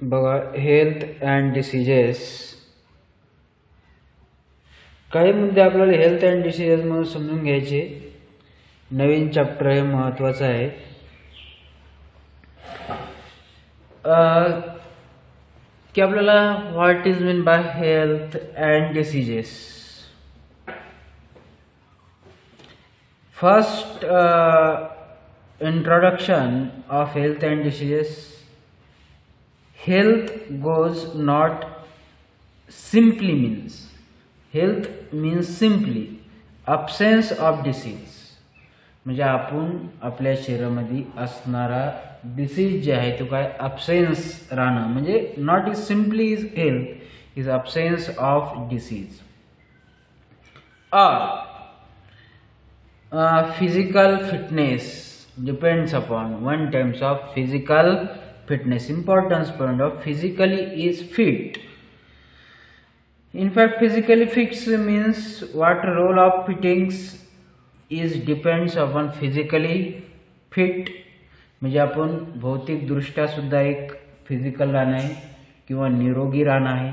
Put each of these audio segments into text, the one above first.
बघा, health and diseases. काही मुद्दे आपल्याला हेल्थ अँड डिसीजेस म्हणून समजून घ्यायचे. नवीन चॅप्टर हे महत्त्वाचं आहे. की आपल्याला what is mean by health and diseases. First introduction of health and diseases. Health goes not simply means. Health means simply absence of disease. म्हणजे आपण आपल्या शरीरामध्ये असणारा डिसीज जे आहे तो काय absence राहणं, म्हणजे not is simply is health is absence of disease. Or physical fitness depends upon one terms of physical fitness. Importance point of physically is fit. In fact, physically fit means what role of fittings is depends upon physically fit. म्हणजे आपण भौतिक दृष्ट्या सुद्धा एक physical राहणं आहे किंवा निरोगी राहणं आहे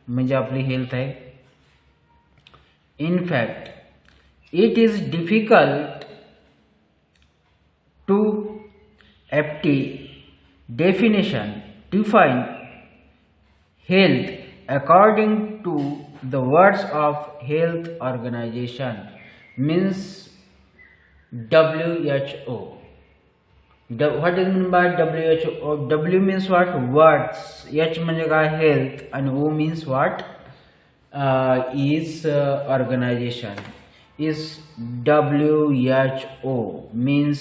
म्हणजे आपली हेल्थ आहे. In fact, it is difficult to define health according to the words of Health Organization means WHO. What is meant by WHO? W means what? Words. H म्हणजे काय health and O means what? Is organization. Is WHO means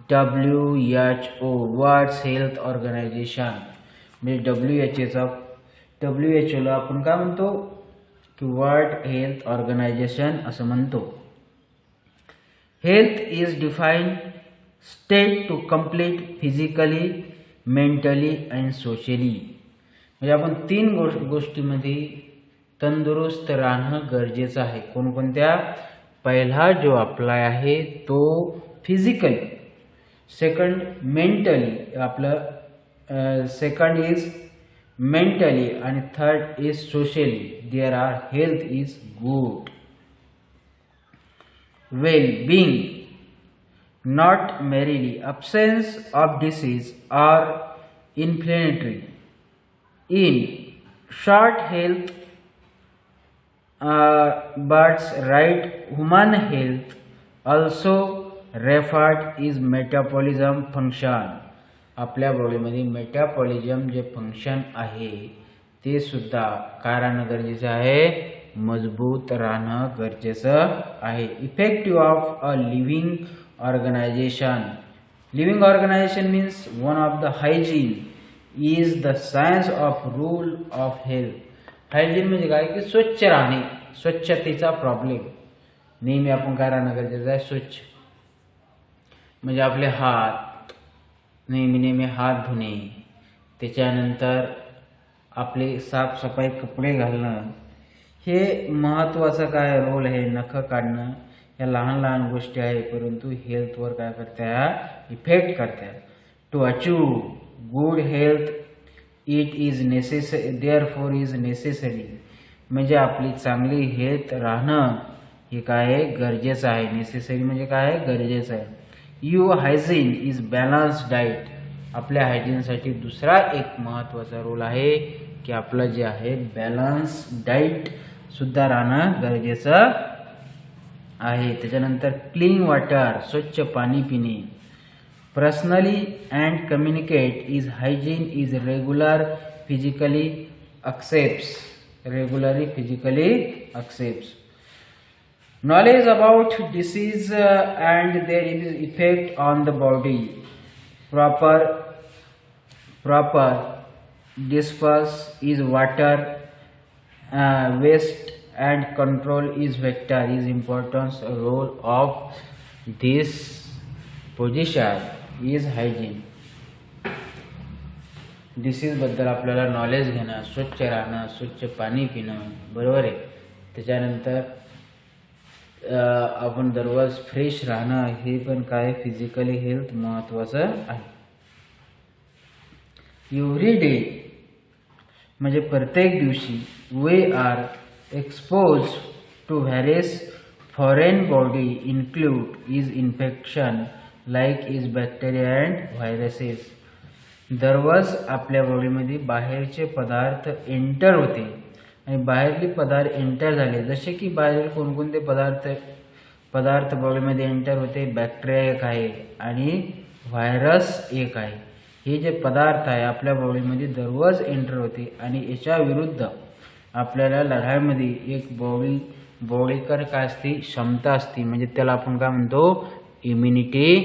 WHO World Health Organization. म्हणजे WHO ला आपण काय म्हणतो की world health organization असं म्हणतो. Health is defined state to complete physically, mentally and socially. म्हणजे आपण तीन गोष्टीमध्ये तंदुरुस्त राहणं गरजेचं आहे. कोणकोणत्या? पहिला जो अप्लाय आहे तो फिजिकली, सेकंड मेंटली, आपलं सेकंड इज मेंटली आणि third is socially. There are health is good. Well being, not merely absence of disease or inflammatory. In short, health but right human health also referred is metabolism function. आपल्या बॉडीमध्ये metabolism जे function आहे ते सुद्धा काय राहणं गरजेचं आहे? मजबूत राहणं गरजेचं आहे. Effective of a living organization. Living organization means one of the hygiene is the science of rule of health. Hygiene म्हणजे काय की स्वच्छ राहणे, स्वच्छतेचा प्रॉब्लेम. नेहमी आपण काय राहणं गरजेचं आहे? स्वच्छ. म्हणजे आपले हात नेहमी हात धुणे, त्याच्यानंतर आपले साफसफाई, कपडे घालणं, हे महत्त्वाचं काय रोल आहे. नख काढणं, या लहान लहान गोष्टी आहे परंतु हेल्थवर काय करतात? इफेक्ट करतात. To achieve good health it is necessary, therefore is necessary. म्हणजे आपली चांगली हेल्थ राहणं हे काय आहे? गरजेचं आहे. नेसेसरी म्हणजे काय आहे? गरजेचं आहे. Your hygiene is balanced diet. आपल्या हायजीनसाठी दुसरा एक महत्त्वाचा रोल आहे की आपलं जे आहे बॅलन्स डाएट सुद्धा राहणं गरजेचं आहे. त्याच्यानंतर क्लीन वॉटर, स्वच्छ पाणी पिणे. Personally and communicate is hygiene is regular physically accepts. Knowledge about disease and their effect on the body. Proper disperse is water waste and control is vector is important role of this position is hygiene. Disease बद्दल आपल्याला knowledge घेणं, स्वच्छ राहणं, स्वच्छ पाणी पिणं, बरोबर आहे. त्याच्यानंतर आपण दररोज फ्रेश राहणं हे पण काय फिजिकली हेल्थ महत्त्वाचं आहे. एव्हरी डे म्हणजे प्रत्येक दिवशी we are expose to various foreign body include is infection like is bacteria and viruses. दररोज आपल्या बॉडीमध्ये बाहेरचे पदार्थ एंटर होते आणि बाहेरले पदार्थ एंटर झाले, जसे की बाहेर कोणकोणते पदार्थ बॉडीमध्ये एंटर होते. बॅक्टेरिया एक आहे आणि व्हायरस एक आहे. हे जे पदार्थ आहे आपल्या बॉडीमध्ये दररोज एंटर होते आणि याच्या विरुद्ध आपल्याला लढाईमध्ये एक बॉडीकर काय असते, क्षमता असते, म्हणजे त्याला आपण काय म्हणतो, इम्युनिटी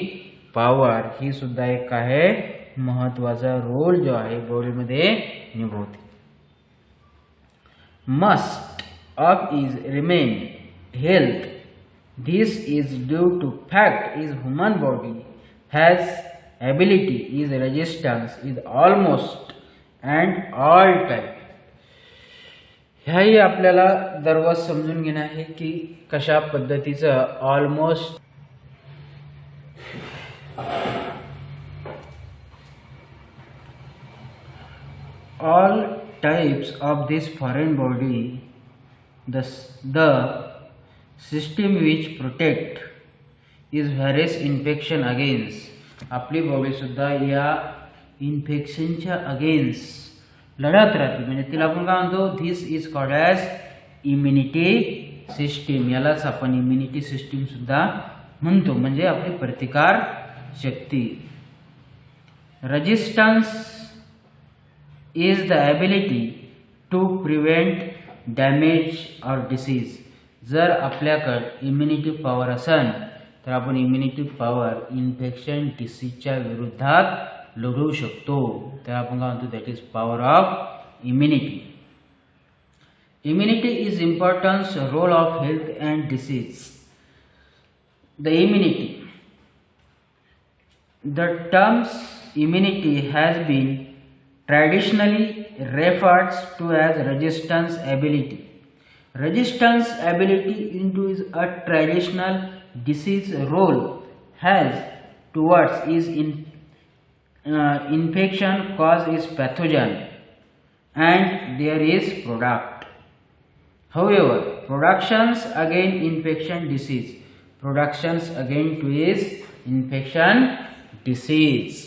पॉवर. ही सुद्धा एक आहे महत्त्वाचा रोल जो आहे बॉडीमध्ये निभवते. Must of is remain health. This is due to fact is human body has ability is resistance is almost and all time. ह्याही आपल्याला दररोज समजून घेणं आहे की कशा पद्धतीचं almost all types of this foreign body the system which protect is various infection against. आपली बॉडी सुद्धा या इन्फेक्शनच्या अगेन्स्ट लढत राहते, म्हणजे तिला आपण काय म्हणतो, this is called as immunity system. यालाच आपण इम्युनिटी सिस्टीम सुद्धा म्हणतो, म्हणजे आपली प्रतिकार शक्ती. Resistance is the ability to prevent damage or disease. जर आपल्याकडे इम्युनिटी पॉवर असेल तर आपण इम्युनिटी पॉवर इन्फेक्शन डिसीजच्या विरुद्धात लढू शकतो. तर आपण काय म्हणतो, that is power of immunity. Immunity is importance role of health and disease. The immunity, the terms immunity has been traditionally referred to as resistance ability. Resistance ability into a traditional disease role has towards is infection cause is pathogen and there is product. However, productions again infection disease. Productions again to is infection disease.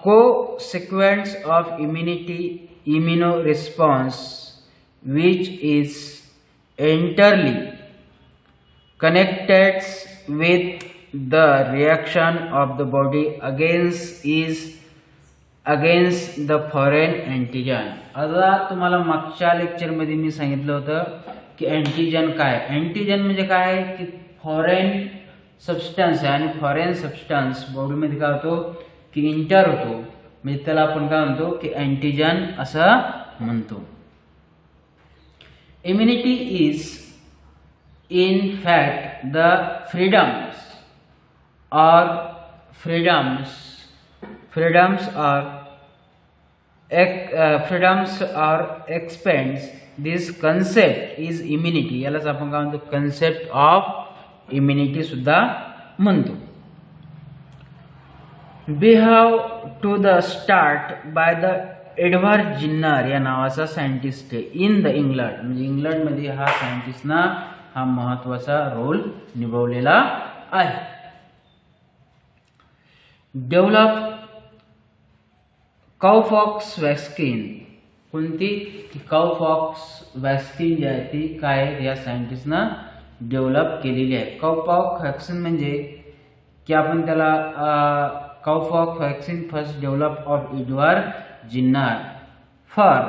Co-sequence of immuno response which is entirely connected with the reaction of the body against the foreign antigen. आता तुम्हाला मागच्या lecture मध्ये मी सांगितलं होतं की antigen काय. Antigen म्हणजे काय, की फॉरेन सबस्टन्स आहे आणि फॉरेन सबस्टन्स बॉडीमध्ये काय होतो, की इंटर होतो, म्हणजे त्याला आपण काय म्हणतो, की अँटीजन असं म्हणतो. Immunity is in fact the freedoms or expands this concept is immunity. यालाच आपण काय म्हणतो, कन्सेप्ट ऑफ इम्युनिटी सुद्धा म्हणतो. We have to the start by the Edward Jenner या नावाचा सायंटिस्ट आहे इन द इंग्लंड, म्हणजे इंग्लंडमध्ये हा सायंटिस्टना हा महत्त्वाचा रोल निभावलेला आहे. Develop cowpox vaccine. कोणती, काउपॉक्स वॅक्सिन जी आहे ती काय या सायंटिस्टना डेव्हलप केलेली आहे. काउपॉक्स वॅक्सिन म्हणजे की आपण त्याला cowpox vaccine first develop of Edward Jenner for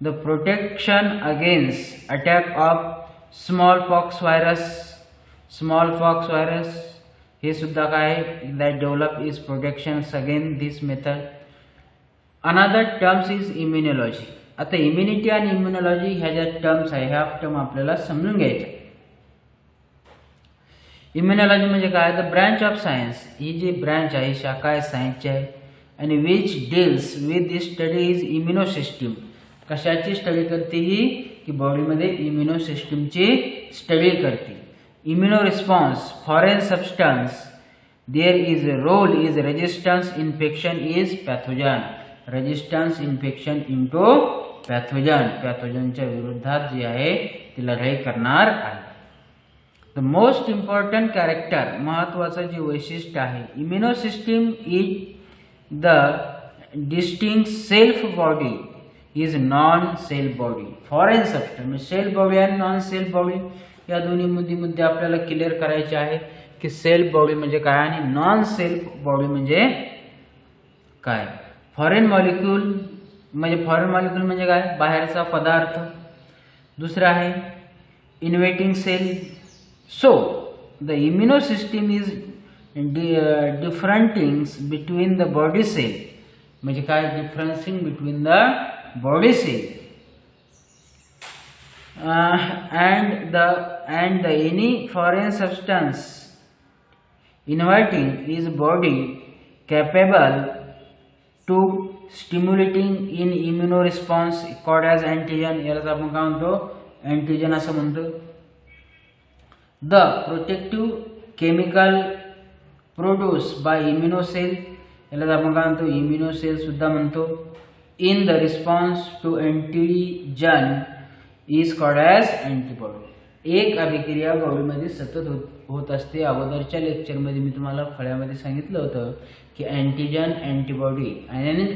the protection against attack of smallpox virus. हे सुद्धा काय, that develop is protection against this method. Another terms is immunology. आता इम्युनिटी आणि इम्युनॉलॉजी ह्या ज्या टर्म्स आहे ह्या टर्म आपल्याला समजून घ्यायच्या. इम्युनॉलॉजी म्हणजे काय, द ब्रांच ऑफ सायन्स. ही जी ब्रांच आहे, शाखा आहे सायन्सची आहे, आणि which deals with this study is immuno system. कशाची स्टडी करते ही, की बॉडीमध्ये इम्युनो सिस्टीमची स्टडी करते. Immuno response, foreign substance Their is a role is resistance infection is pathogen. Resistance infection into pathogen. पॅथोजनच्या विरोधात जी आहे ती लढाई करणार आहे. The most important character, महत्वाचं जे वैशिष्ट्य आहे, immuno system is the distinct self body is non self body. Foreign substance self body आणि नॉन सेल्फ बॉडी या दोन्ही मुद्दे आपल्याला क्लिअर करायचे आहे की सेल्फ बॉडी म्हणजे काय आणि नॉन सेल्फ बॉडी म्हणजे काय. फॉरेन मॉलिक्यूल म्हणजे काय, बाहेरचा पदार्थ. दुसरा आहे invading cell. So the immuno system is differentiating between the body cell म्हणजे काय, differencing between the body cell and the any foreign substance inviting is body capable to stimulating in immune response called as antigen. यालाच आपण काय म्हणतो, antigen असं म्हणतो. The protective chemical produced by immunocells यालाच आपण काय म्हणतो, इम्युनोसेल सुद्धा म्हणतो. in the response to antigen is called as antibody. एक अभिक्रिया बॉडीमध्ये सतत होत असते. अगोदरच्या लेक्चरमध्ये मी तुम्हाला फळ्यामध्ये सांगितलं होतं की अँटीजन अँटीबॉडी आणि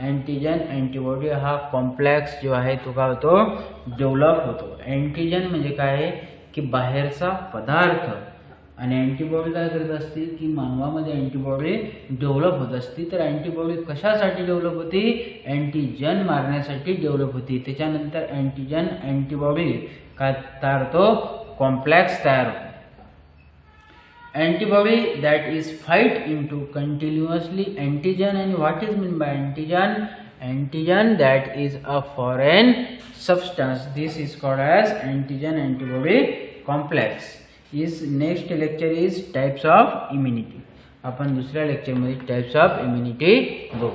अँटीजन अँटीबॉडी हा कॉम्प्लेक्स जो आहे तो काय होतो, डेव्हलप होतो. अँटीजन म्हणजे काय आहे की बाहेरचा पदार्थ आणि अँटीबॉडी काय करत असते की मानवामध्ये अँटीबॉडी डेव्हलप होत असते. तर अँटीबॉडी कशासाठी डेव्हलप होती, अँटीजन मारण्यासाठी डेव्हलप होती. त्याच्यानंतर अँटीजन अँटीबॉडी काय तयार होतो, कॉम्प्लेक्स तयार होतो. Antibody that is fight into continuously antigen. आणि what is mean by antigen, antigen that is a foreign substance. This is called as antigen antibody complex. Is next lecture is types of immunity. आपण दुसऱ्या लेक्चरमध्ये types of immunity बघू.